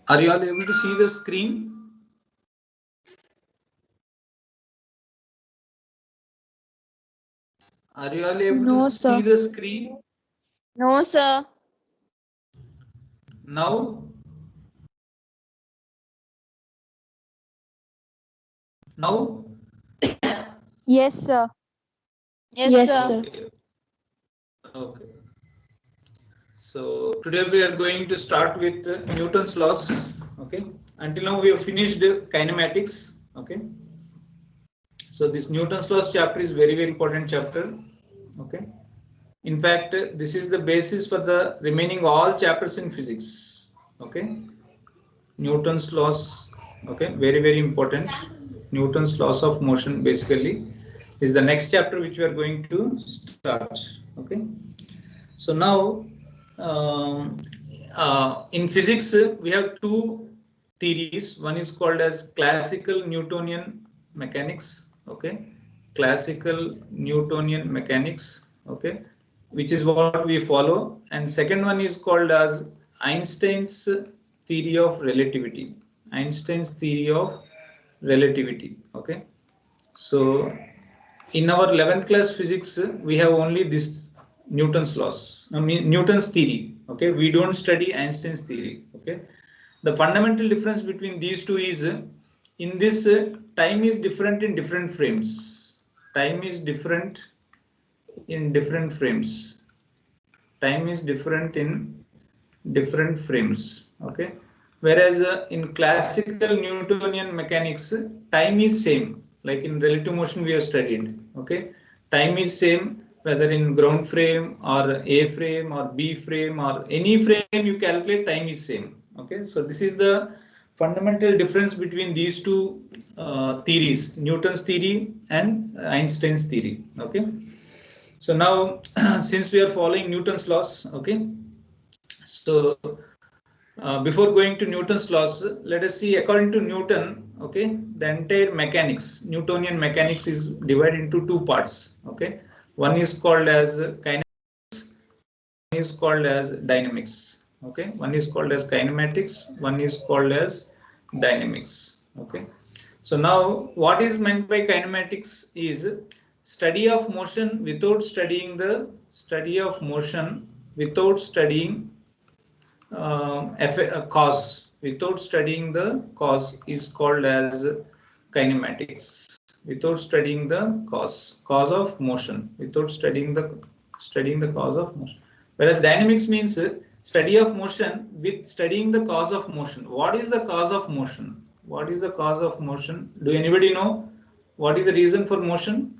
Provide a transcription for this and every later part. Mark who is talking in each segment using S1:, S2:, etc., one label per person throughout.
S1: Are you all able to see the screen? Are you all able to see the screen?
S2: No, sir.
S1: Now? Now?
S3: Yes, sir.
S2: Yes, sir.
S1: Okay. So today we are going to start with Newton's laws. Okay. Until now we have finished kinematics. Okay. So this Newton's laws chapter is very important chapter. Okay. In fact, this is the basis for the remaining all chapters in physics. Okay. Newton's laws. Okay. Very important. Newton's laws of motion basically is the next chapter which we are going to start. Okay. So now in physics we have two theories. One is called as classical Newtonian mechanics. Okay, classical Newtonian mechanics. Okay, which is what we follow. And second one is called as Einstein's theory of relativity. Einstein's theory of relativity. Okay, so in our 11th class physics we have only this Newton's laws, I mean Newton's theory. Okay, we don't study Einstein's theory. Okay, the fundamental difference between these two is in this time is different in different frames. Time is different in different frames. Time is different in different frames. Okay, whereas in classical Newtonian mechanics time is same, like in relative motion we have studied. Okay, time is same whether in ground frame or A frame or B frame or any frame you calculate, time is same. Okay, so this is the fundamental difference between these two theories, Newton's theory and Einstein's theory. Okay, so now since we are following Newton's laws, okay, so before going to Newton's laws, let us see according to Newton. Okay, the entire mechanics, Newtonian mechanics, is divided into two parts. Okay, one is called as kinematics, one is called as dynamics. Okay, one is called as kinematics, one is called as dynamics. Okay, so now what is meant by kinematics is study of motion without studying the cause. Without studying the cause is called as kinematics. Without studying the cause of motion, without studying the cause of motion. Whereas dynamics means study of motion with studying the cause of motion. What is the cause of motion? What is the cause of motion? Do anybody know what is the reason for motion?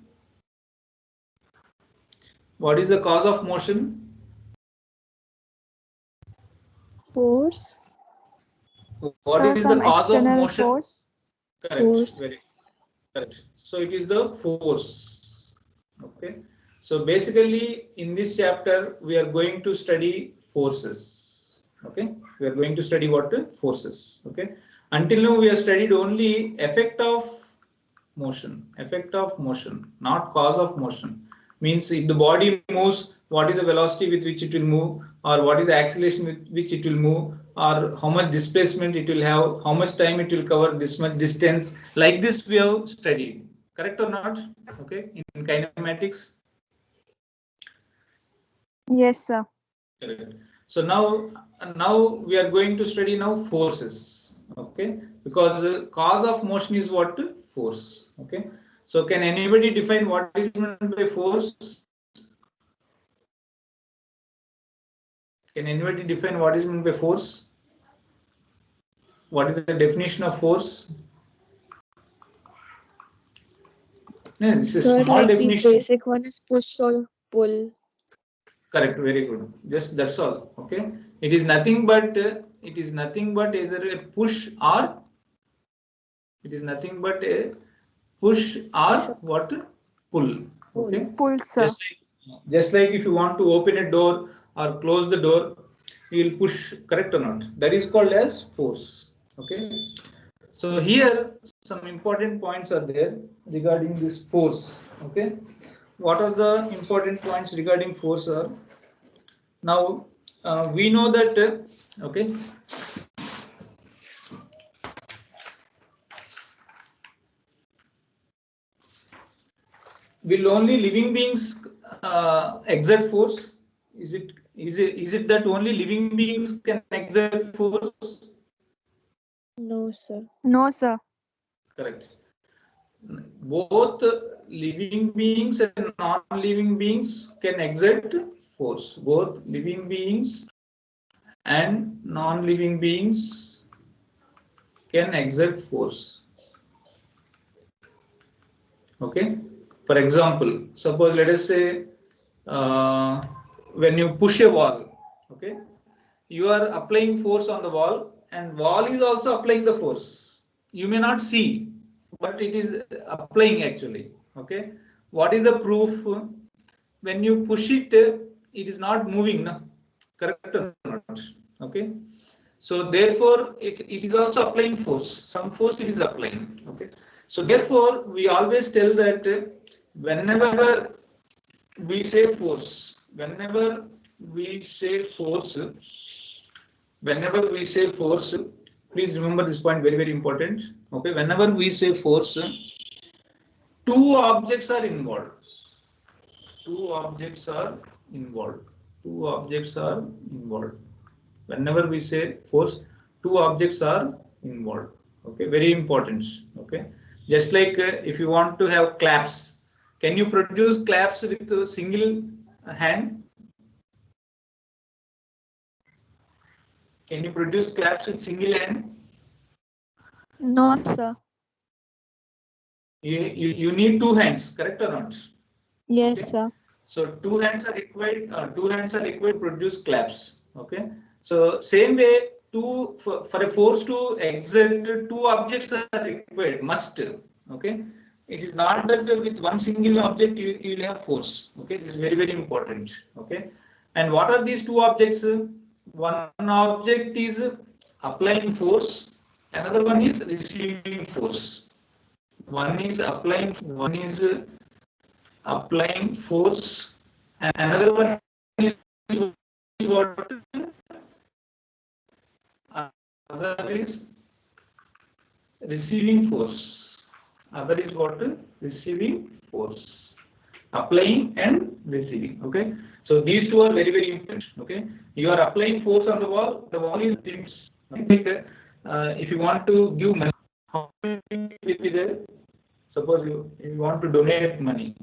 S1: What is the cause of motion?
S3: Force.
S1: What is the cause of motion?
S3: Force.
S1: Correct.
S3: Force.
S1: Very correct. So it is the force. Okay. So basically in this chapter we are going to study forces. Okay. We are going to study what? Forces. Okay. Until now we have studied only effect of motion. Effect of motion, not cause of motion. Means if the body moves, what is the velocity with which it will move, or what is the acceleration with which it will move, or how much displacement it will have, how much time it will cover this much distance. Like this we have studied. Correct or not? Okay, in kinematics.
S3: Yes, sir.
S1: Correct. So now we are going to study now forces. Okay, because cause of motion is what? Force. Okay, so can anybody define what is meant by force? Can anybody define what is meant by force? What is the definition of force? No, this is
S3: Sir,
S1: small
S3: like
S1: definition.
S3: the basic one is push or pull.
S1: Correct, very good. Just that's all. Okay, it is nothing but either a push or what? Pull. Okay,
S3: Pull, sir.
S1: just like if you want to open a door or close the door, you will push. Correct or not? That is called as force. Okay, so here some important points are there regarding this force. Okay, what are the important points regarding force are? Now we know that okay, will only living beings exert force? Is it that only living beings can exert force?
S3: No, sir. No, sir.
S1: Correct. Both living beings and non-living beings can exert force. Both living beings and non-living beings can exert force. Okay. For example, suppose let us say when you push a wall, okay, you are applying force on the wall, and wall is also applying the force. You may not see, but it is applying actually. Okay. What is the proof? When you push it, it is not moving, no? Correct or not? Okay. So therefore, it is also applying force. Some force it is applying. Okay. So therefore, we always tell that whenever we say force, whenever we say force, please remember this point, very, very important. Okay. Whenever we say force, two objects are involved. Two objects are involved. Two objects are involved. Whenever we say force, two objects are involved. Okay, very important. Okay, just like if you want to have claps, can you produce claps with a single hand? Can you produce claps with single hand?
S3: No, sir.
S1: You need two hands, correct or not?
S3: Yes,
S1: okay.
S3: sir.
S1: So two hands are required. To produce claps. Okay. So same way, for a force to exert, two objects are required. Must. Okay. It is not that with one single object you will have force. Okay. This is very, very important. Okay. And what are these two objects? One object is applying force. Another one is receiving force. One is applying force, and another one is what? Other is receiving force. Other is what? Receiving force. Applying and receiving. Okay. So these two are very, very important. Okay. You are applying force on the wall. The wall is things. If you want to give money, how many people will be there? Suppose you want to donate money.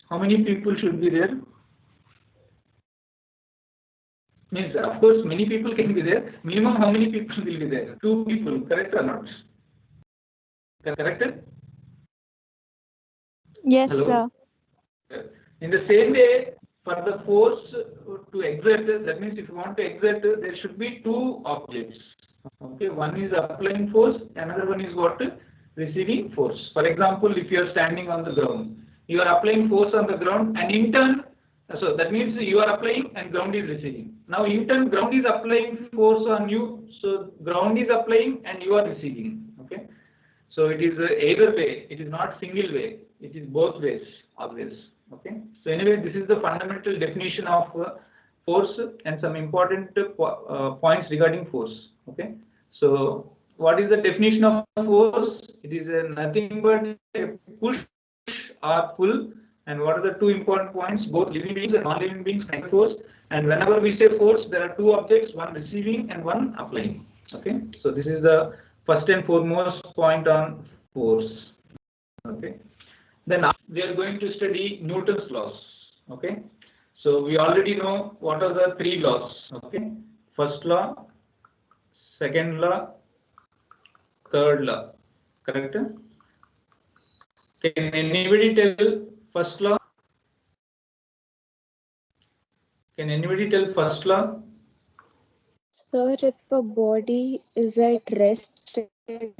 S1: How many people should be there? Means, of course, many people can be there. Minimum, how many people will be there? Two people, correct or not? Correct?
S3: Yes,
S1: Hello?
S3: sir.
S1: In the same way, for the force to exert, that means if you want to exert, there should be two objects. Okay, one is applying force, another one is what? Receiving force. For example, if you are standing on the ground, you are applying force on the ground, and in turn, so that means you are applying and ground is receiving. Now in turn, ground is applying force on you, so ground is applying and you are receiving. Okay, so it is either way. It is not single way. It is both ways always. Okay. So anyway, this is the fundamental definition of force and some important points regarding force. Okay. So what is the definition of force? It is nothing but a push or pull. And what are the two important points? Both living beings and non-living beings can force. And whenever we say force, there are two objects, one receiving and one applying. Okay. So this is the first and foremost point on force. Okay. Then we are going to study Newton's laws. Okay. So we already know what are the three laws. Okay. First law, second law, third law. Correct? Can anybody tell first law? Can anybody tell first law?
S3: Sir, if a body is at rest, it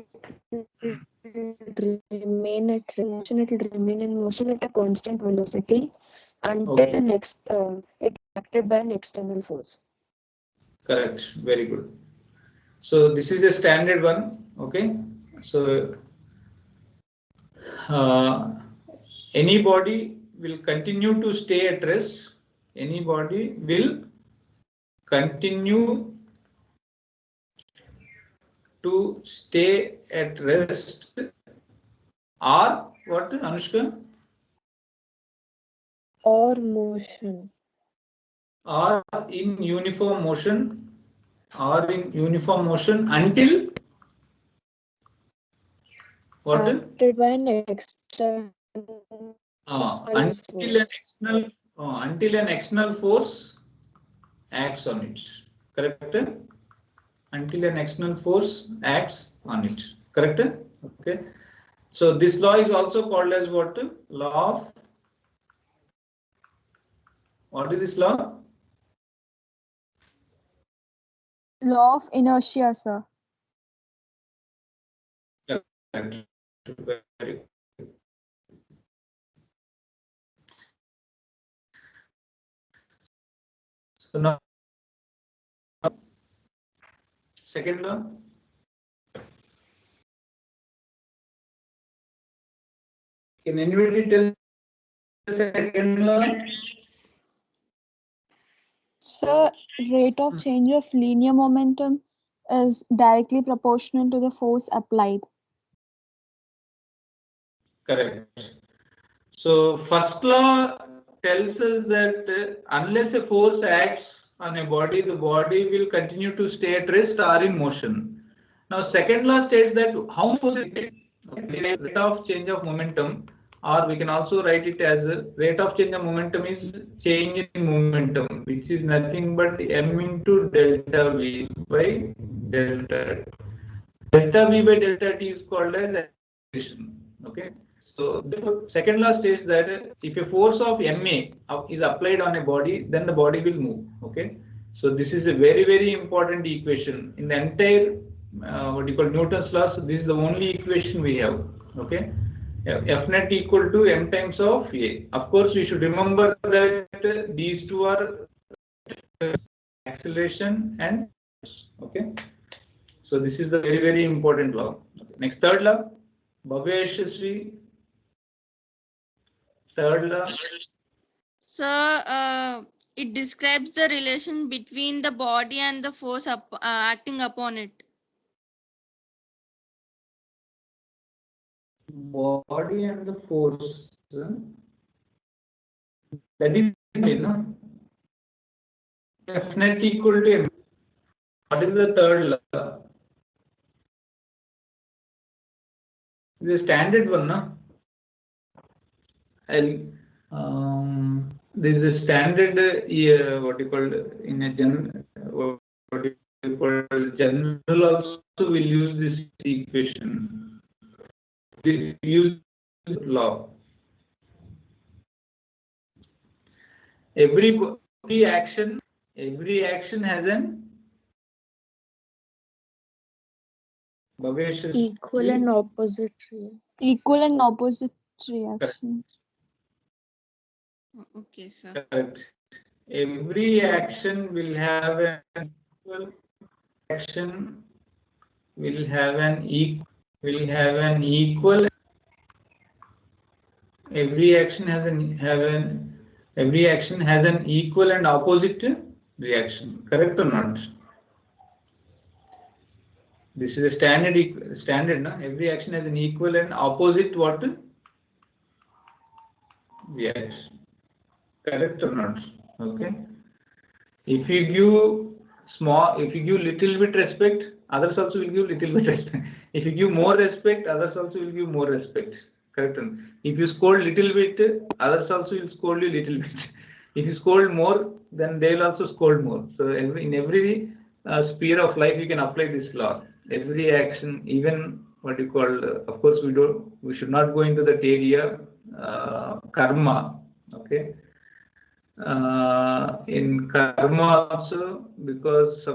S3: will remain at motion. It will remain in motion at a constant velocity until
S1: Okay.
S3: it is acted by an external force.
S1: Correct. Very good. So this is a standard one. Okay. So any body will continue to stay at rest will continue to stay at rest or what, Anushka?
S3: Or motion.
S1: Or in uniform motion, until what?
S3: Acted by an external
S1: Until an external force acts on it. Correct? Until an external force acts on it. Correct? Okay. So this law is also called as what? Law of. What is this law?
S2: Law of inertia, sir.
S1: Very good. So now, second law. Can anybody tell the second law?
S2: Sir, rate of change of linear momentum is directly proportional to the force applied.
S1: Correct. So first law tells us that unless a force acts on a body, the body will continue to stay at rest or in motion. Now second law states that how much rate of change of momentum, or we can also write it as rate of change of momentum is change in momentum, which is nothing but m into delta v by delta. Delta v by delta t is called as acceleration. Okay. So the second law states that if a force of ma is applied on a body, then the body will move. Okay. So this is a very important equation in the entire what you call Newton's law. So this is the only equation we have. Okay. F net equal to m times of a. Of course, we should remember that these two are acceleration and okay. So this is the very important law. Okay. Next, third law, Bhaveshasri. Third law.
S2: Sir, it describes the relation between the body and the force acting upon it.
S1: Body and the force. That is no. F net equal to m. What is the third law? The standard one, no? This is a standard what you call in a general what you call general also will use this equation. We use law. Every action has an
S3: equal and opposite reaction.
S2: Equal and opposite reaction. Okay, sir.
S1: Correct. Every action will have an equal action will have an equal every action has an equal and opposite reaction. Correct or not? This is a standard, no? Every action has an equal and opposite what? Reaction. Correct or not? Okay. If you give little bit respect, others also will give little bit respect. If you give more respect, others also will give more respect. Correct. If you scold little bit, others also will scold you little bit. If you scold more, then they will also scold more. So in every sphere of life, you can apply this law. Every action, even what you call, of course, we should not go into that area, karma. Okay. In karma also, because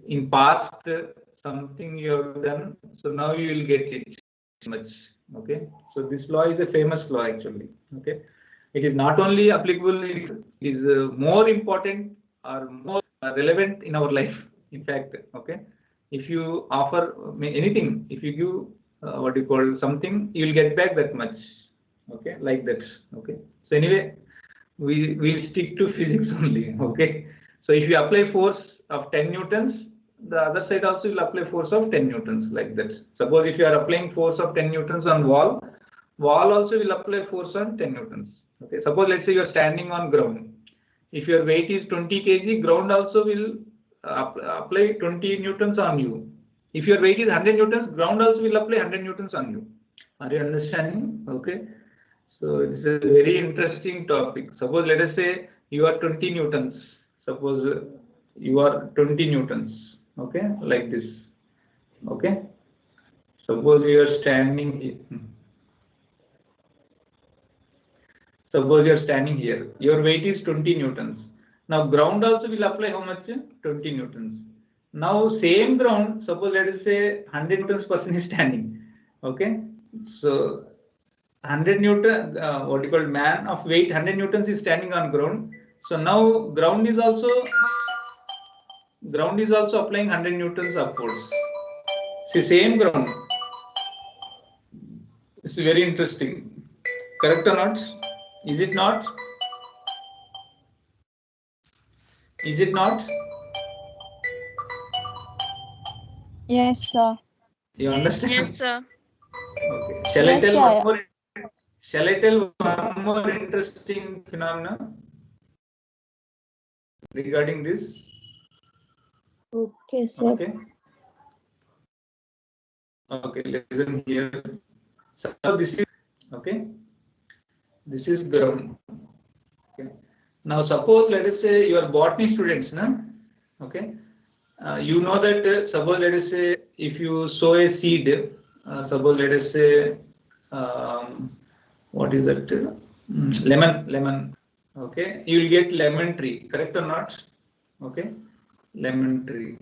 S1: in past something you have done, so now you will get it much. Okay. So this law is a famous law actually. Okay. It is not only applicable, it is more important or more relevant in our life. In fact, okay. If you offer anything, if you give what you call something, you will get back that much. Okay, like that. Okay. So anyway, we stick to physics only. Okay. So if you apply force of 10 newtons, the other side also will apply force of 10 newtons, like that. Suppose if you are applying force of 10 newtons on wall also will apply force on 10 newtons. Okay. Suppose let's say you are standing on ground. If your weight is 20 kg, ground also will apply 20 newtons on you. If your weight is 100 newtons, ground also will apply 100 newtons on you. Are you understanding? Okay. So it's a very interesting topic. Suppose let us say you are 20 newtons. Suppose you are 20 newtons. Okay, like this. Okay. Suppose you are standing here. Suppose you are standing here. Your weight is 20 newtons. Now ground also will apply how much? 20 newtons. Now same ground, suppose let us say 100 newtons person is standing. Okay. So 100 Newton, what you call man of weight 100 newtons is standing on ground. So now ground is also applying 100 newtons upwards. See, same ground. It's very interesting. Correct or not? Is it not? Is it not?
S2: Yes, sir.
S1: You understand?
S4: Yes, sir.
S1: Okay. Shall
S2: Yes,
S1: I tell
S2: sir.
S1: one more? Shall I tell one more interesting phenomena regarding this?
S3: Okay, sir.
S1: Okay. Okay, listen here. So this is okay. This is ground. Okay. Now suppose let us say you are botany students, na? Okay. You know that suppose let us say if you sow a seed, suppose let us say what is that? Lemon. Okay. You will get lemon tree. Correct or not? Okay. Lemon tree.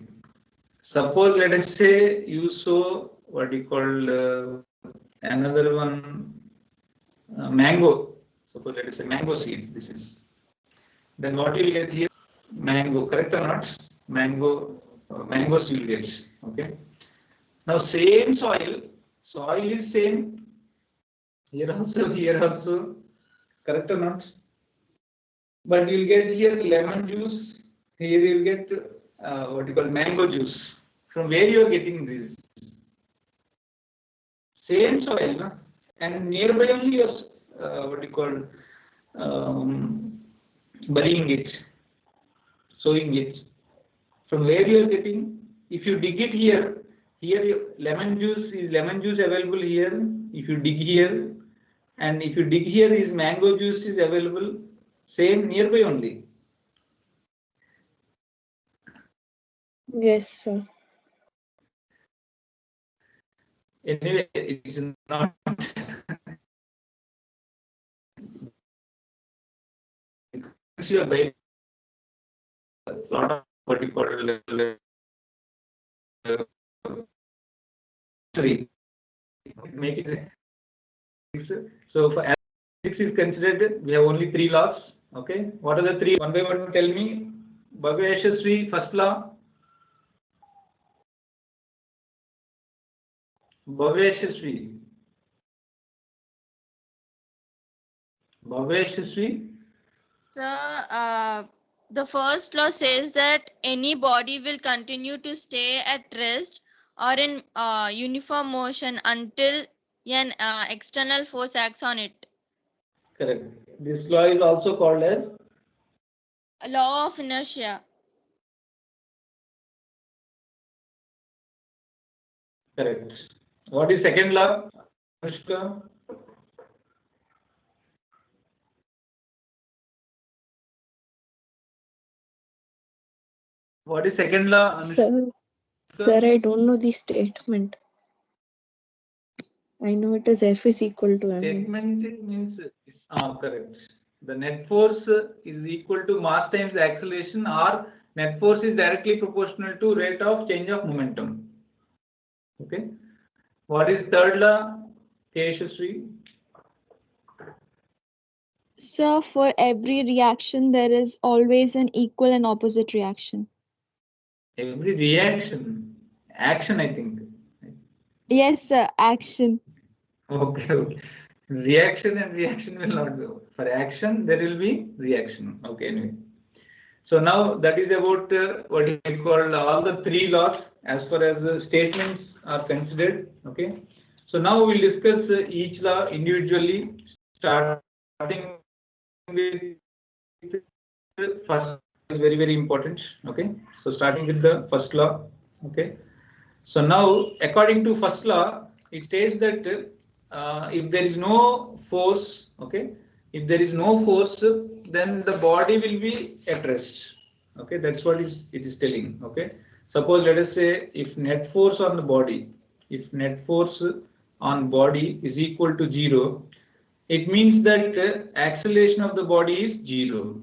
S1: Suppose let us say you sow what you call another one mango. Suppose let us say mango seed. This is. Then what you will get here? Mango. Correct or not? Mangoes you will get. Okay. Now same soil is same. Here also. Correct or not? But you will get here lemon juice. Here you will get what you call mango juice. From where you are getting this? Same soil, no? And nearby only you are what you call burying it, sowing it. From where you are getting? If you dig it here your lemon juice available here. If you dig here, and if you dig here is mango juice is available. Same nearby only.
S3: Yes, sir.
S1: Anyway, it's not. You are buying a lot of what you call sorry, make it. So for physics is considered, we have only 3 laws. Okay, what are the 3? One by one, tell me. Bhavya Yashasvi, first law. Bhavya Yashasvi.
S4: So, the first law says that any body will continue to stay at rest or in uniform motion until an external force acts on it.
S1: Correct. This law is also called as
S4: A law of inertia.
S1: correct. What is second law? Anushka? What is second law? Anushka?
S3: Sir, I don't know the statement. I know it is F is equal to M.
S1: Statement means correct. The net force is equal to mass times the acceleration, or net force is directly proportional to rate of change of momentum. Okay. What is third law? Yashasvi?
S2: So for every reaction, there is always an equal and opposite reaction.
S1: Every reaction, action, I think.
S2: Yes, sir. Action.
S1: Okay. Reaction and reaction will not go. For action, there will be reaction. Okay, anyway. So now that is about what is called all the three laws as far as the statements are considered. Okay. So now we'll discuss each law individually, starting with first is very important. Okay. So starting with the first law. Okay. So now according to first law, it states that if there is no force, okay, if there is no force, then the body will be at rest. Okay, that's what it is telling. Okay, suppose let us say if net force on the body, if net force on body is equal to 0, it means that acceleration of the body is 0.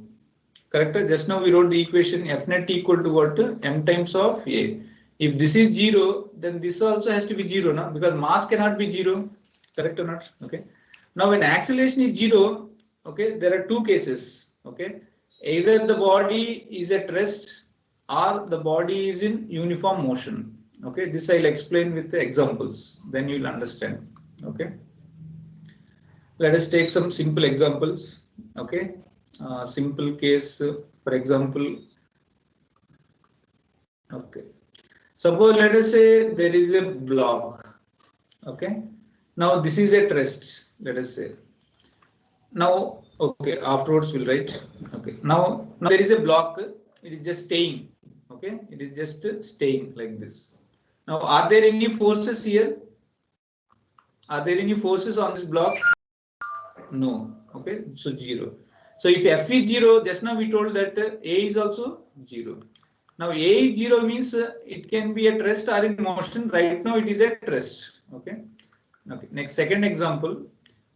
S1: Correct? Just now we wrote the equation F net equal to what? M times of A. If this is 0, then this also has to be 0 now, because mass cannot be 0. Correct or not? Okay. Now when acceleration is 0, okay, there are two cases. Okay. Either the body is at rest or the body is in uniform motion. Okay. This I'll explain with the examples. Then you'll understand. Okay. Let us take some simple examples. Okay. Simple case, for example. Okay. Suppose let us say there is a block. Okay. Now this is at rest. Let us say. Now, okay. Afterwards we'll write. Okay. Now there is a block. It is just staying. Okay. It is just staying like this. Now, are there any forces here? Are there any forces on this block? No. Okay. So 0. So if F is 0, just now we told that A is also 0. Now A is 0 means it can be at rest or in motion. Right now it is at rest. Okay. Okay. Next, second example.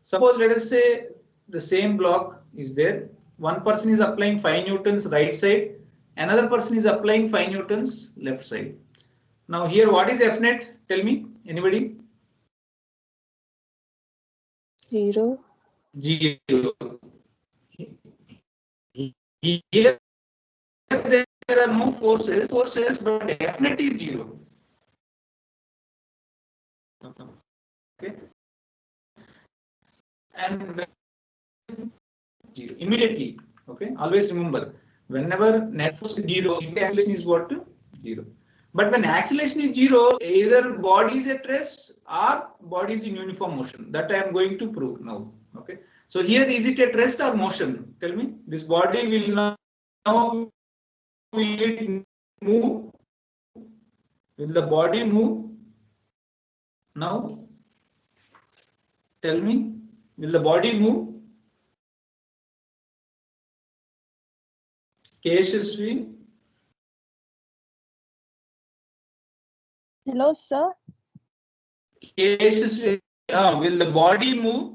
S1: Suppose let us say the same block is there. One person is applying 5 newtons right side. Another person is applying 5 newtons left side. Now here what is F net? Tell me. Anybody?
S3: 0.
S1: 0. Here there are no forces, but F net is 0. Okay. And 0 immediately. Okay. Always remember, whenever net force is 0, acceleration is what? 0. But when acceleration is 0, either body is at rest or body is in uniform motion. That I am going to prove now. Okay. So here is it at rest or motion? Tell me. This body will now will it move? Will the body move? Now, tell me, will the body move? Keshasvi?
S2: Hello, sir.
S1: Keshasvi, will the body move?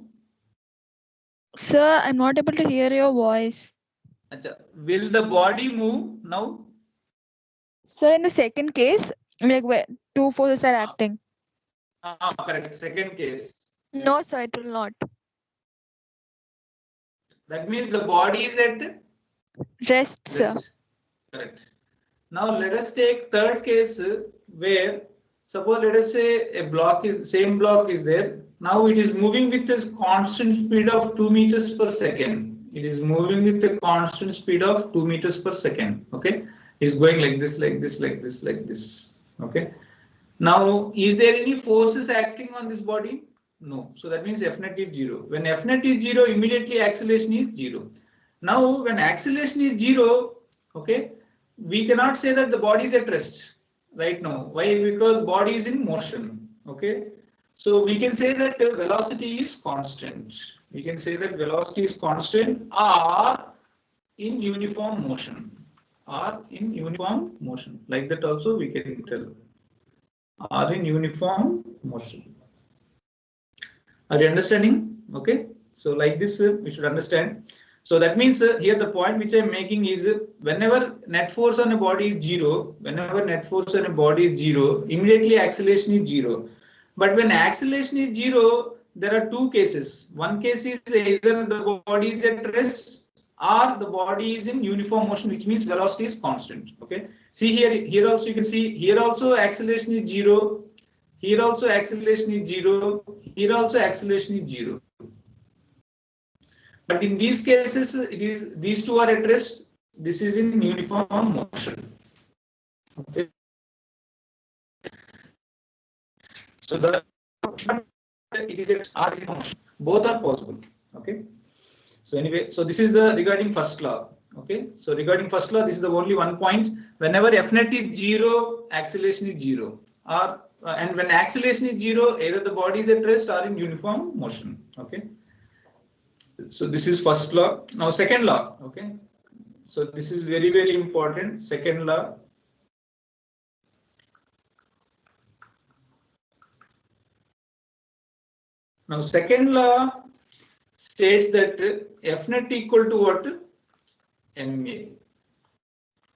S2: Sir, I'm not able to hear your voice.
S1: Achha, will the body move now?
S2: Sir, in the second case, like where two forces are acting.
S1: Correct. Second case.
S2: No, sir, it will not.
S1: That means the body is at
S2: Rest, sir.
S1: rest. Correct. Now let us take third case where suppose let us say a block is same block is there. Now it is moving with this constant speed of 2 meters per second. It is moving with a constant speed of 2 meters per second. Okay. It is going like this, like this, like this, like this. Okay. Now, is there any forces acting on this body? No. So that means F net is 0. When F net is 0, immediately acceleration is 0. Now, when acceleration is 0, okay, we cannot say that the body is at rest right now. Why? Because body is in motion. Okay. So we can say that velocity is constant. We can say that velocity is constant or in uniform motion. Or in uniform motion. Like that also we can tell. Are in uniform motion. Are you understanding? Okay. So like this we should understand. So that means here the point which I am making is whenever net force on a body is 0, whenever net force on a body is 0, immediately acceleration is 0. But when acceleration is 0, there are two cases. One case is either the body is at rest or the body is in uniform motion, which means velocity is constant. Okay. See here also you can see here also acceleration is 0. Here also acceleration is 0. Here also acceleration is 0. But in these cases, it is these two are at rest. This is in uniform motion. Okay. So the it is at R motion. Both are possible. Okay. So anyway, so this is the regarding first law. Okay. So regarding first law, this is the only one point. Whenever F net is 0, acceleration is 0. Or and when acceleration is 0, either the body is at rest or in uniform motion. Okay. So this is first law. Now second law. Okay. So this is very, very important. Second law. Now second law states that F net equal to what? MA.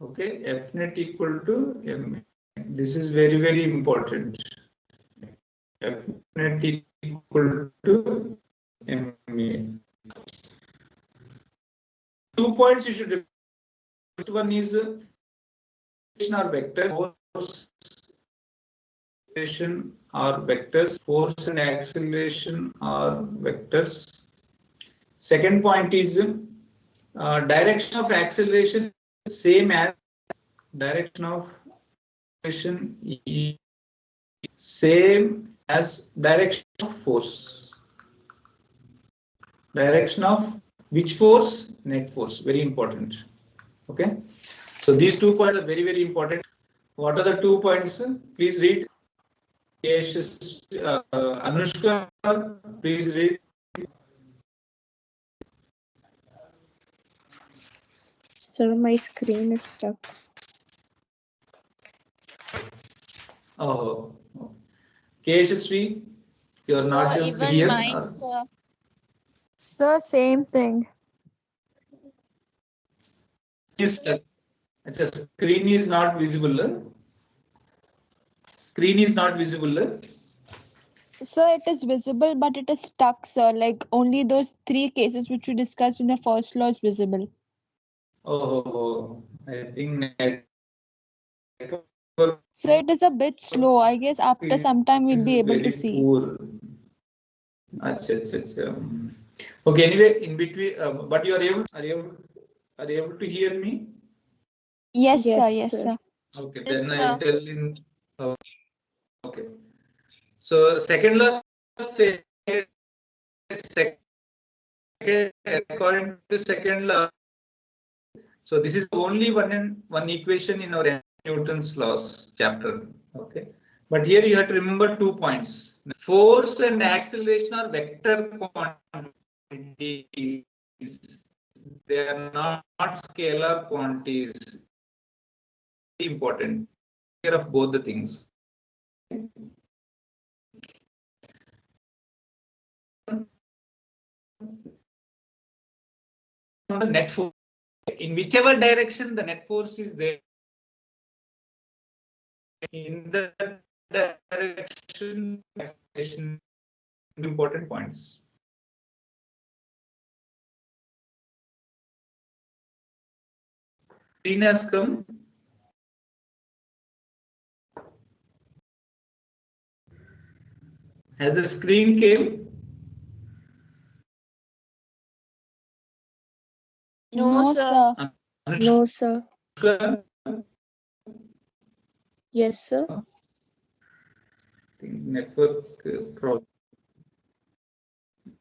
S1: Okay, F net equal to MA. This is very, very important. F net equal to MA. 2 points you should remember. First one is or vector, force or vectors, force and acceleration are vectors. Second point is direction of acceleration same as direction of acceleration is same as direction of force. Direction of which force? Net force. Very important. Okay. So these 2 points are very, very important. What are the 2 points? Please read. Anushka, please read.
S3: Sir, my screen is stuck.
S1: Oh, Keshasri, you are not
S4: Even
S1: here.
S4: mine, sir.
S2: Sir, same thing.
S1: It's a screen is not visible. Screen is not visible.
S2: So it is visible, but it is stuck, sir. Like only those 3 cases which we discussed in the first law is visible.
S1: Oh, I think
S2: So it is a bit slow. I guess after some time we'll be able to see.
S1: Poor. Achha. Okay. Anyway, in between, but you are able to hear me?
S2: Yes,
S3: Yes,
S2: sir. Yes,
S3: sir.
S2: sir.
S1: Okay. Then I tell in. Okay. So second law states according to second law. So this is only one equation in our Newton's laws chapter. Okay. But here you have to remember 2 points. Force and acceleration are vector quantities. They are not scalar quantities. Very important. Care of both the things. The net force, in whichever direction the net force is there, in the direction, acceleration, important points. Screen has come. Has the screen came?
S4: No, sir.
S3: No, sir. Yes, sir.
S1: Network problem.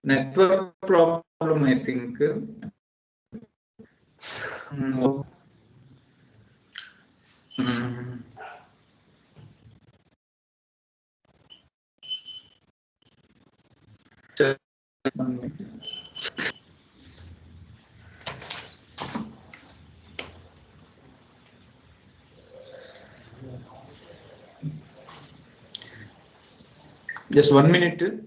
S1: Network problem, I think. No. Just 1 minute. Just 1 minute.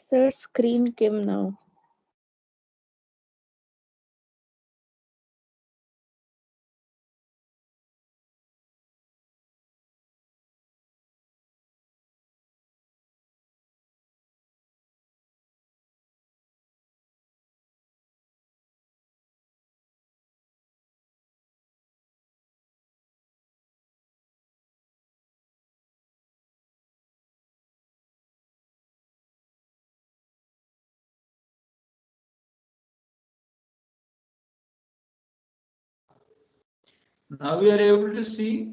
S3: Sir, screen came now.
S1: Now we are able to see.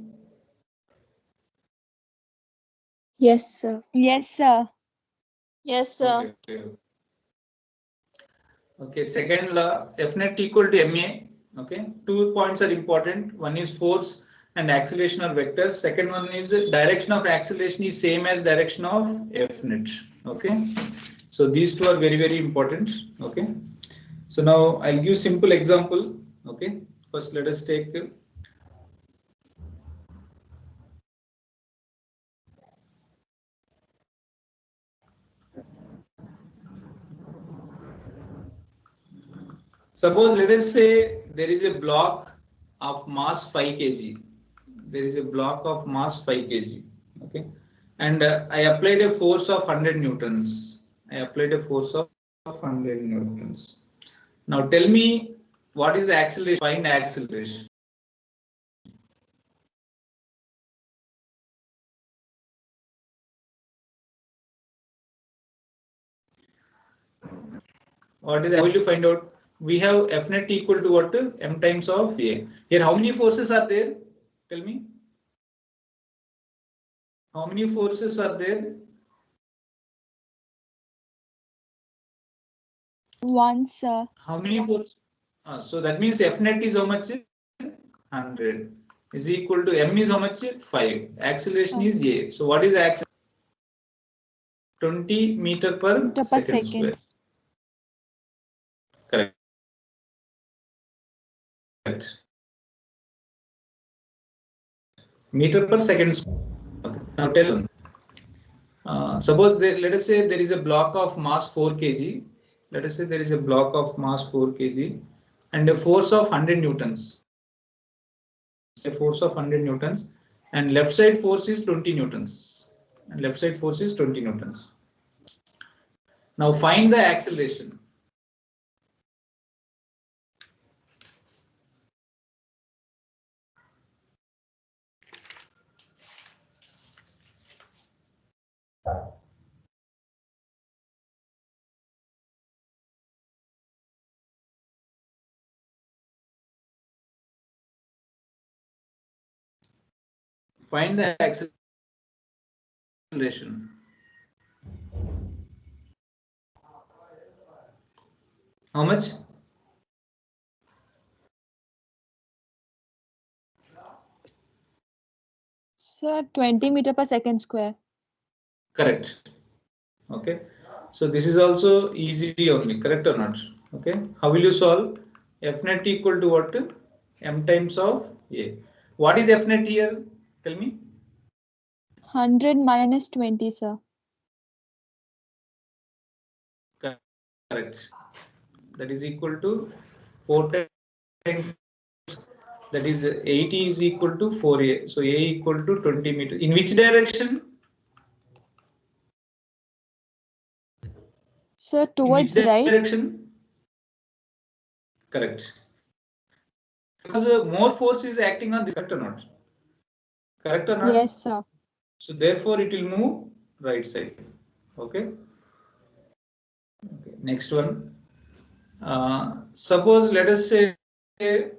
S3: Yes, sir.
S2: Yes, sir.
S4: Yes, sir.
S1: Okay. Okay, second law, F net equal to ma. Okay, 2 points are important. One is force and acceleration are vectors. Second one is direction of acceleration is same as direction of F net. Okay, so these two are very important. Okay, so now I'll give simple example. Okay, first let us take suppose let us say there is a block of mass 5 kg. There is a block of mass 5 kg. Okay, and I applied a force of 100 newtons. I applied a force of 100 newtons. Now tell me what is the acceleration? Find acceleration. What is? How will you find out? We have F net equal to what? M times of A. Here, how many forces are there? Tell me. How many forces are there?
S2: One, sir.
S1: How many forces? So that means F net is how much? 100 is equal to M is how much? 5. Acceleration is A. So what is the acceleration? 20 meter per second square. Correct. Meter per second square. Okay. Now tell them. Suppose let us say there is a block of mass 4 kg. Let us say there is a block of mass 4 kg and a force of 100 newtons. A force of 100 newtons and left side force is 20 newtons. And left side force is 20 newtons. Now find the acceleration. Find the acceleration. How much?
S2: Sir, 20 meter per second square.
S1: Correct. Okay. So this is also easy only. Correct or not? Okay. How will you solve? F net equal to what? M times of A. What is F net here? Tell me.
S2: 100 minus 20, sir.
S1: Correct. That is equal to 4 times. That is 80 is equal to 4A. So A equal to 20 meters. In which direction?
S2: Sir, towards
S1: in which
S2: right.
S1: direction? Correct. Because more force is acting on this, correct or not? Correct or not?
S2: Yes, sir.
S1: So therefore it will move right side. Okay. Okay. Next one. Suppose let us say let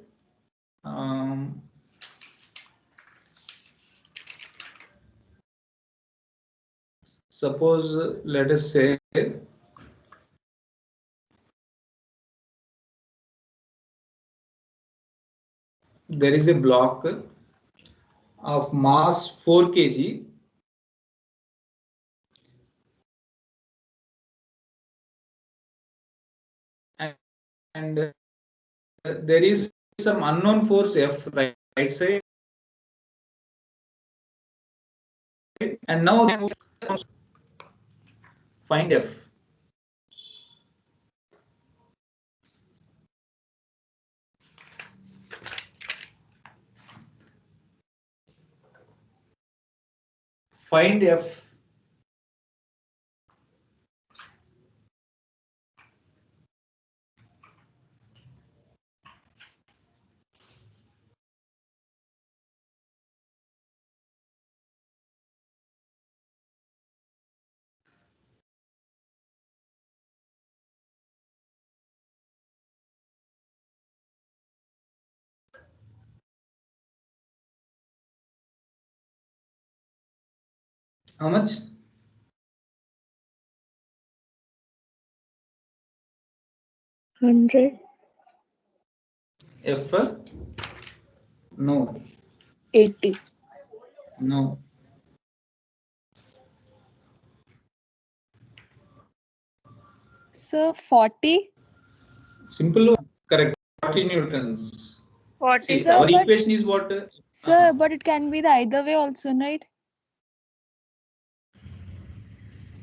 S1: us say there is a block of mass 4 kg and there is some unknown force F right side, and now find F. Find F. How much?
S3: 100.
S1: F? No.
S3: 80.
S1: No.
S2: So 40.
S1: Simple. Correct. 40 newtons.
S4: 40.
S1: See,
S2: Sir,
S1: our
S2: but-
S1: equation is what?
S2: Sir, but it can be the either way also, right?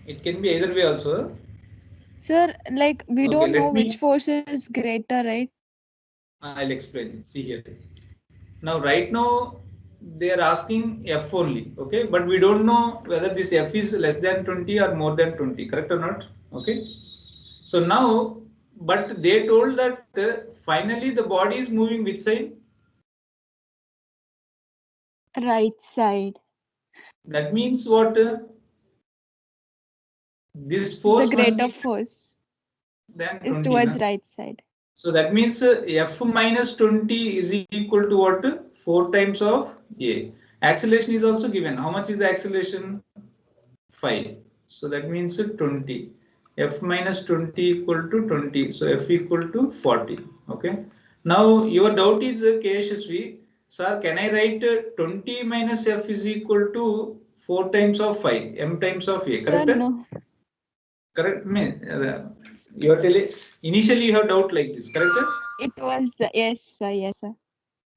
S1: It can be either way also.
S2: Sir, like we
S1: Okay,
S2: don't
S1: let
S2: know
S1: me-
S2: which force is greater, right?
S1: I'll explain. See here. Now, right now, they are asking F only. Okay, but we don't know whether this F is less than 20 or more than 20. Correct or not? Okay. So now, but they told that finally the body is moving which side?
S2: Right side.
S1: That means what? This
S2: The
S1: force must
S2: greater
S1: be
S2: force
S1: than
S2: is
S1: 20.
S2: towards
S1: Na?
S2: right side.
S1: So that means F minus 20 is equal to what? 4 times of A. Acceleration is also given. How much is the acceleration? 5. So that means 20. F minus 20 equal to 20. So F equal to 40. Okay. Now your doubt is KSSV. Sir, can I write 20 minus F is equal to 4 times of 5, M times of A,
S2: Sir,
S1: correct?
S2: no.
S1: Correct me. You are telling, initially you have doubt like this, correct?
S2: It was the yes, sir. Yes, sir.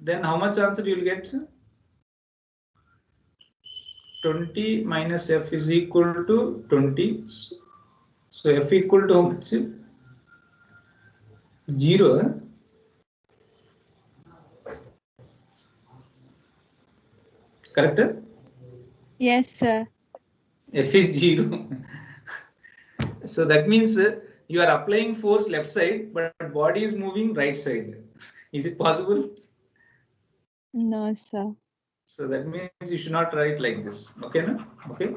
S1: Then how much answer you will get? 20 minus F is equal to 20. So F equal to how much? 0. Correct?
S2: Yes, sir.
S1: F is 0. So that means you are applying force left side, but body is moving right side. Is it possible?
S2: No, sir.
S1: So that means you should not write like this. Okay, no? Okay.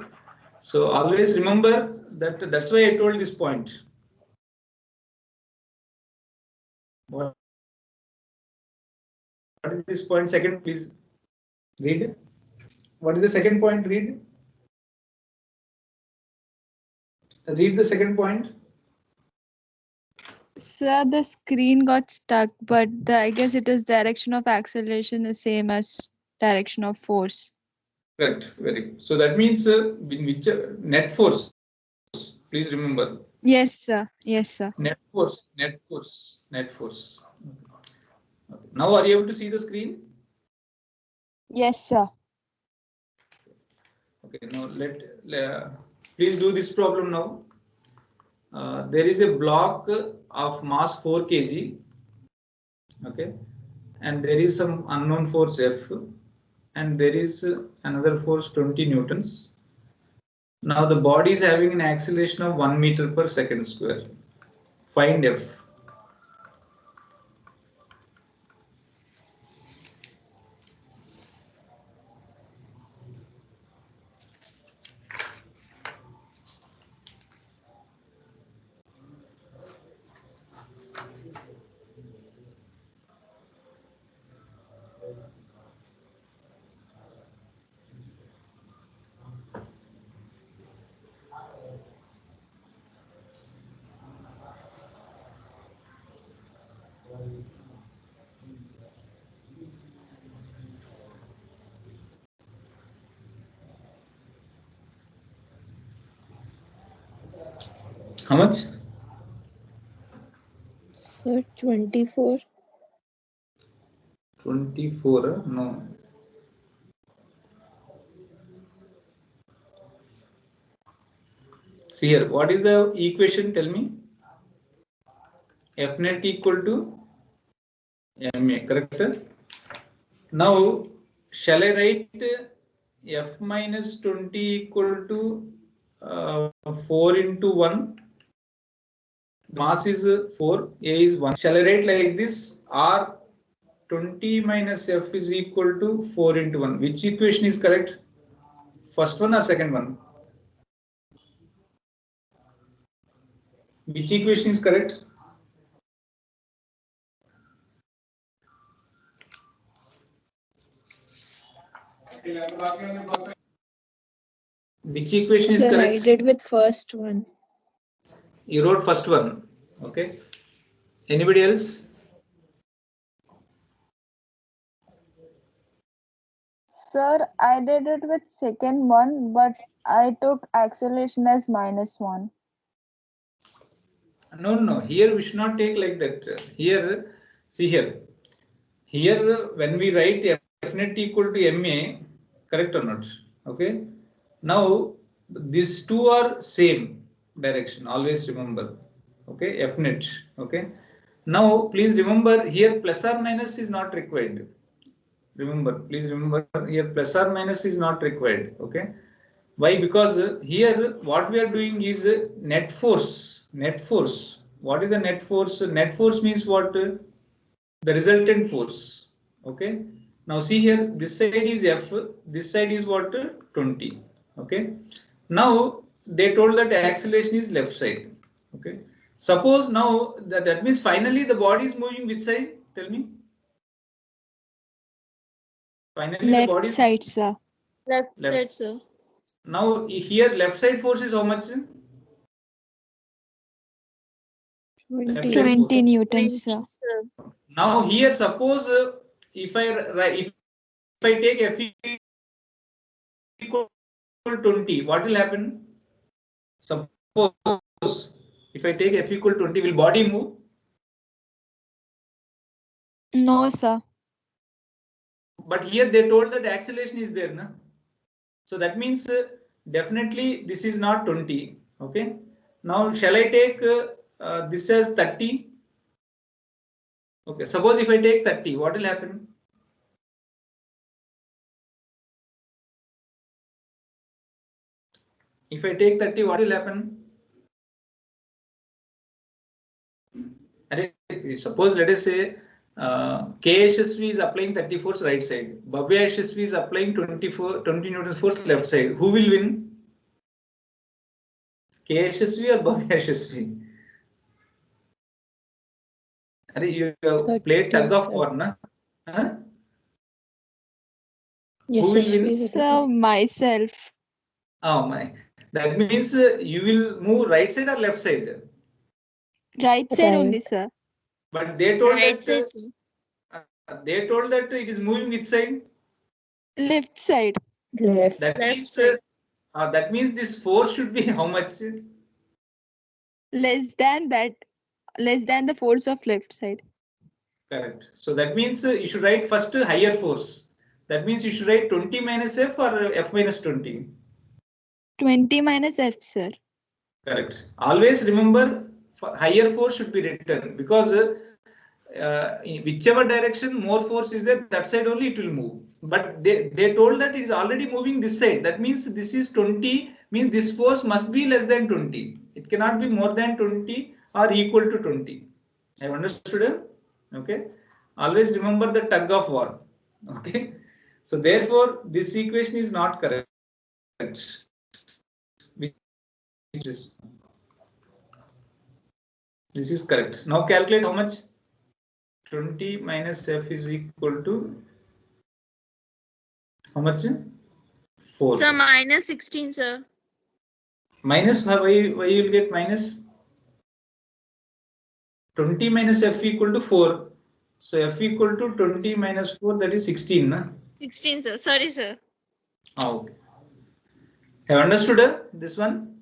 S1: So always remember that. That's why I told this point. What is this point? Second, please read. What is the second point? Read. Read the second point.
S2: Sir, the screen got stuck, but I guess it is direction of acceleration is same as direction of force.
S1: Correct. Very good. So that means which net force. Please remember.
S2: Yes, sir. Yes, sir.
S1: Net force. Net force. Net force. Okay. Now are you able to see the screen?
S2: Yes, sir.
S1: Okay. Now please do this problem now. There is a block of mass 4 kg. Okay, and there is some unknown force F, and there is another force 20 newtons. Now the body is having an acceleration of 1 meter per second square. Find F. How much?
S3: Sir, 24.
S1: 24, no. See here, what is the equation? Tell me. F net equal to MA, correct? Now, shall I write F minus 20 equal to 4 into 1. Mass is 4, A is 1. Shall I write like this? R 20 minus F is equal to 4 into 1. Which equation is correct? First one or second one? Which equation is correct? Which equation is
S3: Sir, I
S1: correct?
S3: did with first one.
S1: You wrote first one. Okay. Anybody else?
S2: Sir, I did it with second one, but I took acceleration as -1.
S1: No. Here we should not take like that. Here, see here. Here, when we write F net equal to MA, correct or not? Okay. Now, these two are same direction. Always remember. Okay. F net. Okay. Now, please remember here plus or minus is not required. Remember, please remember here plus or minus is not required. Okay. Why? Because here what we are doing is net force. Net force. What is the net force? Net force means what? The resultant force. Okay. Now see here, this side is F, this side is what? 20. Okay. Now they told that acceleration is left side. Okay. Suppose now that means finally the body is moving which side? Tell me. Finally the
S2: Left
S1: body is
S2: side, sir.
S4: Left
S1: left.
S4: side, sir.
S1: Now here left side force is how much?
S3: 20.
S2: 20 newtons,
S4: 20,
S2: sir.
S4: sir.
S1: Now here suppose if I take F equal to 20, what will happen? Suppose if I take F equal to 20, will body move?
S2: No, sir.
S1: But here they told that acceleration is there, na? So that means definitely this is not 20. Okay. Now shall I take this as 30? Okay. Suppose if I take 30, what will happen? If I take 30, what will happen? Suppose let us say KSSV is applying 30 force right side. Bhavya SSV is applying 20 Newton force left side. Who will win? KSSV or Bhavya SSV? You have played tug of war, na? Huh?
S3: Yes,
S1: Who will win?
S2: Sir, myself.
S1: Oh my. That means you will move right side or left side?
S2: Right side
S3: Right.
S2: only, sir.
S1: But they told
S4: Right
S1: that
S4: side, sir.
S1: it is moving which side?
S2: Left side.
S3: Left.
S1: That
S4: Left
S1: means
S4: side.
S1: that means this force should be how much?
S2: Less than that. Less than the force of left side.
S1: Correct. So that means you should write first higher force. That means you should write 20 minus F or F minus 20.
S2: 20 minus F, sir.
S1: Correct. Always remember higher force should be written because in whichever direction more force is there, that side only it will move. But they told that it is already moving this side. That means this is 20, means this force must be less than 20. It cannot be more than 20 or equal to 20. Have understood? Okay. Always remember the tug of war. Okay. So therefore, this equation is not correct. Which is this is correct. Now calculate how much? 20 minus F is equal to how much? 4.
S4: Sir, minus 16, sir.
S1: Minus, why you will get minus? 20 minus F equal to 4. So F equal to 20 minus 4, that is 16. Na?
S4: 16, sir. Sorry, sir.
S1: Okay. Have understood this one?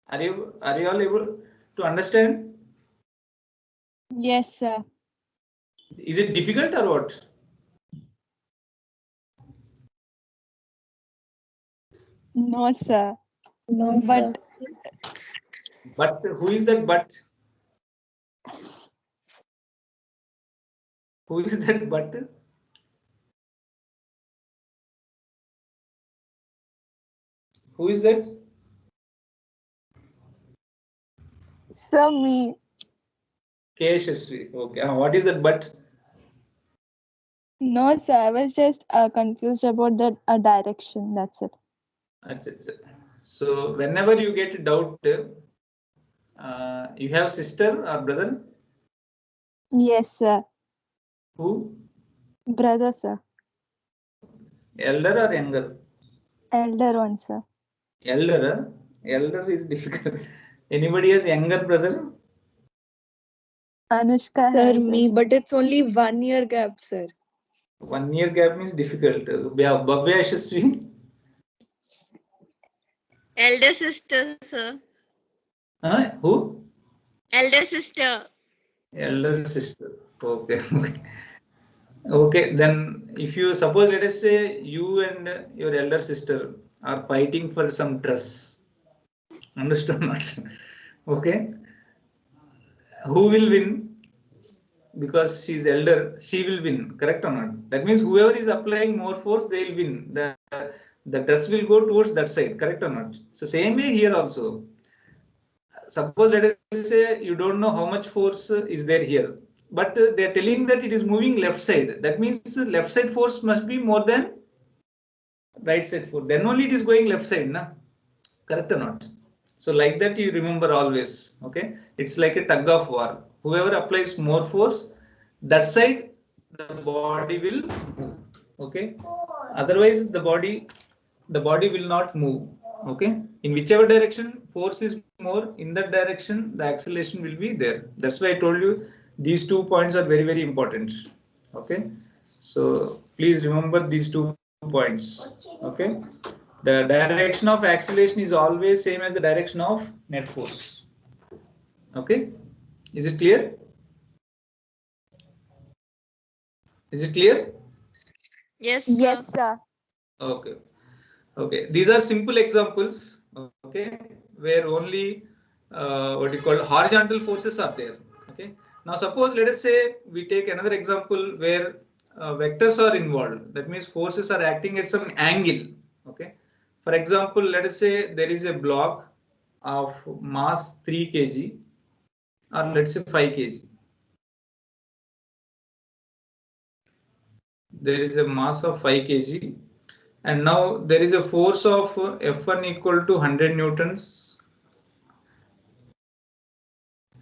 S1: Are you all able to understand?
S2: Yes, sir.
S1: Is it difficult or what?
S2: No, sir.
S3: No,
S2: But
S3: sir.
S1: But who is that but? Who is that but? Who is that?
S2: Sir, me.
S1: Keshasri. Okay. What is that but?
S2: No, sir. I was just confused about the direction. That's it.
S1: Achha, achha. So whenever you get doubt, you have sister or brother?
S2: Yes, sir.
S1: Who?
S2: Brother, sir.
S1: Elder or younger?
S2: Elder one, sir.
S1: Elder. Elder is difficult. Anybody has younger brother?
S2: Anushka
S3: Sir,
S2: has it.
S3: me, but it's only 1 year gap, sir.
S1: 1 year gap means difficult. Bhavya Yashasvi?
S4: Elder sister, sir.
S1: Who?
S4: Elder sister.
S1: Elder sister. Okay. Okay. Okay. Then if you suppose, let us say you and your elder sister are fighting for some dress. Understood not? Okay. Who will win? Because she's elder, she will win. Correct or not? That means whoever is applying more force, they will win. The dress will go towards that side. Correct or not? So same way here also. Suppose let us say you don't know how much force is there here, but they are telling that it is moving left side. That means left side force must be more than right side force. Then only it is going left side, na? Correct or not? So like that you remember always. Okay, it's like a tug of war. Whoever applies more force, that side the body will move. Okay, otherwise the body will not move. Okay, in whichever direction force is more, in that direction the acceleration will be there. That's why I told you these 2 points are very, very important. Okay, so please remember these 2 points. Okay, the direction of acceleration is always same as the direction of net force. Okay, is it clear? Is it clear?
S4: Yes, sir.
S2: Yes, sir.
S1: Okay. Okay, these are simple examples. Okay, where only what you call horizontal forces are there. Okay. Now suppose let us say we take another example where vectors are involved. That means forces are acting at some angle. Okay. For example, let us say there is a block of mass 3 kg or let's say 5 kg. There is a mass of 5 kg and now there is a force of F1 equal to 100 newtons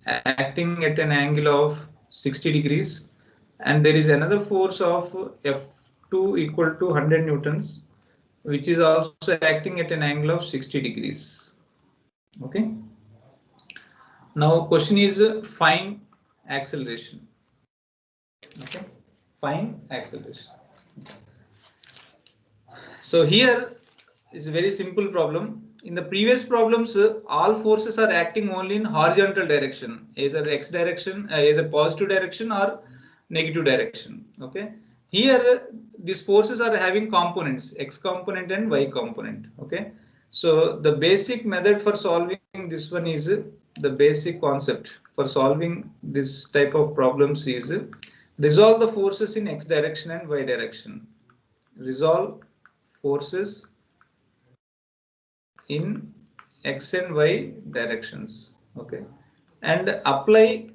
S1: acting at an angle of 60 degrees and there is another force of F2 equal to 100 newtons which is also acting at an angle of 60 degrees. Okay. Now question is find acceleration. Okay. Find acceleration. So here is a very simple problem. In the previous problems, all forces are acting only in horizontal direction, either x direction, either positive direction or negative direction. Okay. Here, these forces are having components, x component and y component. Okay. So the basic method for solving this one is the basic concept for solving this type of problems is resolve the forces in x direction and y direction. Resolve forces in x and y directions. Okay, and apply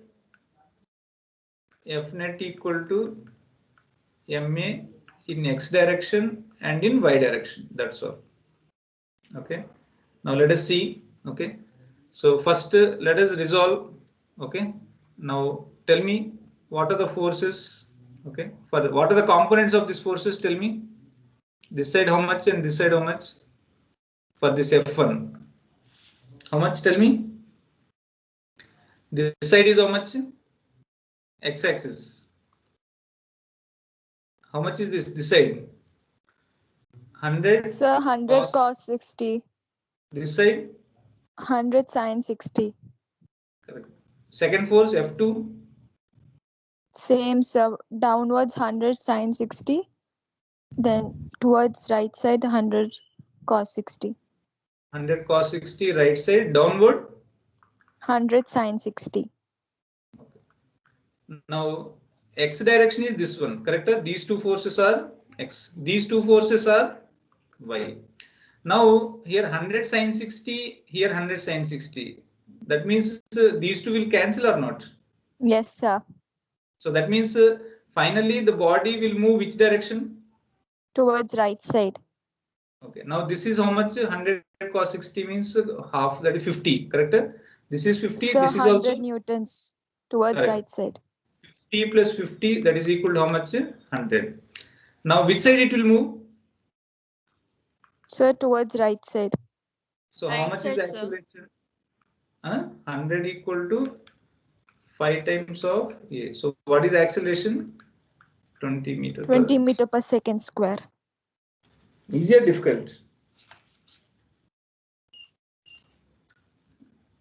S1: F net equal to ma in x direction and in y direction. That's all. Okay, now let us see. Okay, so first let us resolve. Okay, now tell me what are the forces. Okay, what are the components of these forces? Tell me. This side how much and this side how much? For this F1, how much? Tell me. This side is how much? X-axis. How much is this side? 100.
S2: Sir, 100 cos 60.
S1: This side?
S2: 100 sin 60.
S1: Correct. Second force F2.
S2: Same, sir. Downwards 100 sin 60. Then towards right side 100 cos 60.
S1: 100 cos 60, right side, downward?
S2: 100 sin 60.
S1: Now, x direction is this one, correct? These two forces are x. These two forces are y. Now here 100 sin 60, here 100 sin 60. That means these two will cancel or not?
S2: Yes, sir.
S1: So that means finally the body will move which direction?
S2: Towards right side.
S1: Okay. Now this is how much? 100 cos 60 means half, that is 50, correct? This is 50.
S2: Sir,
S1: This is
S2: 100
S1: also
S2: newtons towards
S1: correct.
S2: right side.
S1: 50 plus 50, that is equal to how much? 100. Now which side it will move?
S2: Sir, towards right side.
S1: So how
S4: Right
S1: much is
S4: side,
S1: the
S4: sir.
S1: acceleration? 100 equal to 5 times of A. So what is the acceleration? 20 meter
S2: 20
S1: per
S2: meter per second square.
S1: Easy or difficult?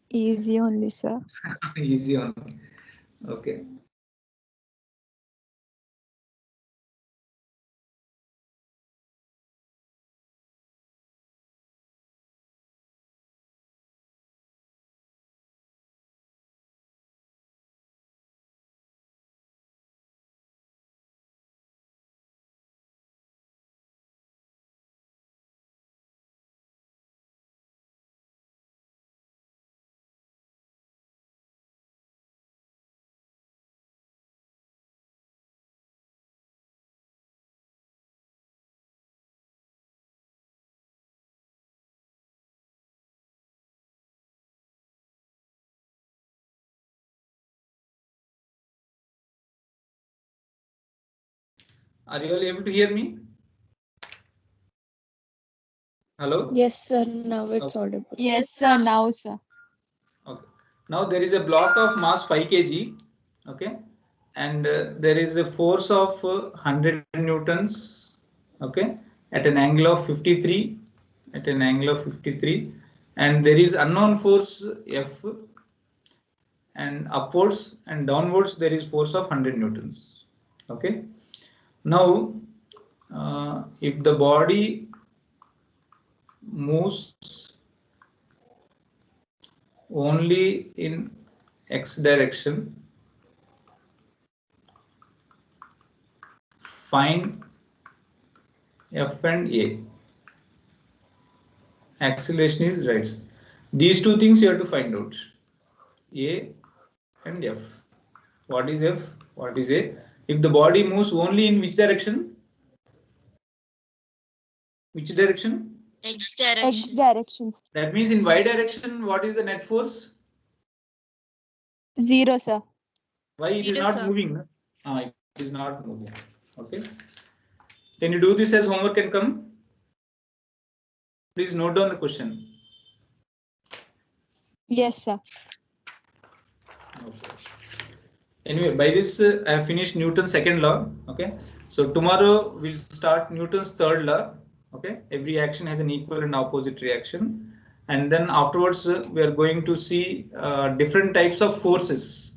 S2: Easy only, sir.
S1: Easy one. Okay. Are you all able to hear me? Hello?
S3: Yes, sir. Now it's
S1: Okay.
S3: audible.
S2: Yes, sir. Now, sir.
S1: Okay. Now there is a block of mass 5 kg. Okay. And there is a force of 100 newtons. Okay. At an angle of 53. At an angle of 53. And there is unknown force F. And upwards and downwards there is force of 100 newtons. Okay. Now if the body moves only in x direction, find F and A. Acceleration is right. These two things you have to find out. A and F. What is F? What is A? If the body moves only in which direction? Which direction?
S4: X
S2: X
S4: direction.
S2: directions.
S1: That means in Y direction, what is the net force?
S2: 0, sir.
S1: Why it is
S4: Zero,
S1: not
S4: sir.
S1: moving? It is not moving. Okay. Can you do this as homework and come? Please note down the question.
S2: Yes, sir.
S1: Okay. Anyway, by this I have finished Newton's second law. Okay. So tomorrow we'll start Newton's third law. Okay. Every action has an equal and opposite reaction. And then afterwards we are going to see different types of forces.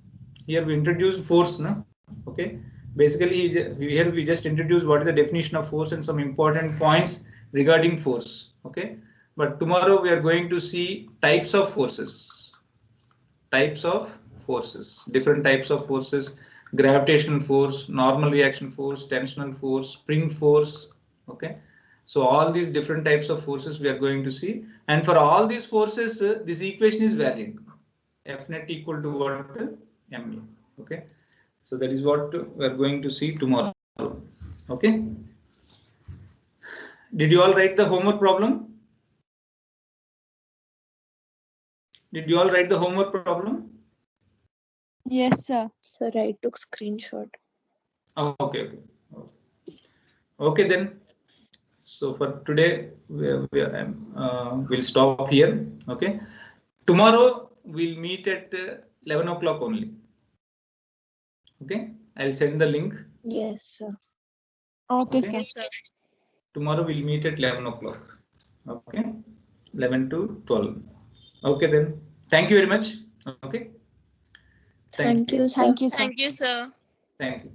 S1: Here we introduced force, no? Okay. Basically here we just introduced what is the definition of force and some important points regarding force. Okay. But tomorrow we are going to see types of forces. Types of forces, different types of forces: gravitational force, normal reaction force, tensional force, spring force. Okay, so all these different types of forces we are going to see, and for all these forces this equation is valid. F net equal to what? Ma. Okay, so that is what we are going to see tomorrow. Okay, did you all write the homework problem? Did you all write the homework problem?
S2: Yes, sir.
S3: Sir, I took screenshot.
S1: Oh, okay. Okay then. So for today, we'll stop here. Okay. Tomorrow we'll meet at 11 o'clock only. Okay. I'll send the link.
S3: Yes, sir.
S2: Okay,
S1: Okay.
S2: sir.
S4: Yes, sir.
S1: Tomorrow we'll meet at 11 o'clock. Okay. 11 to 12. Okay then. Thank you very much. Okay.
S3: Thank you, sir.
S2: Thank you, sir.
S4: Thank you, sir.
S1: Thank you.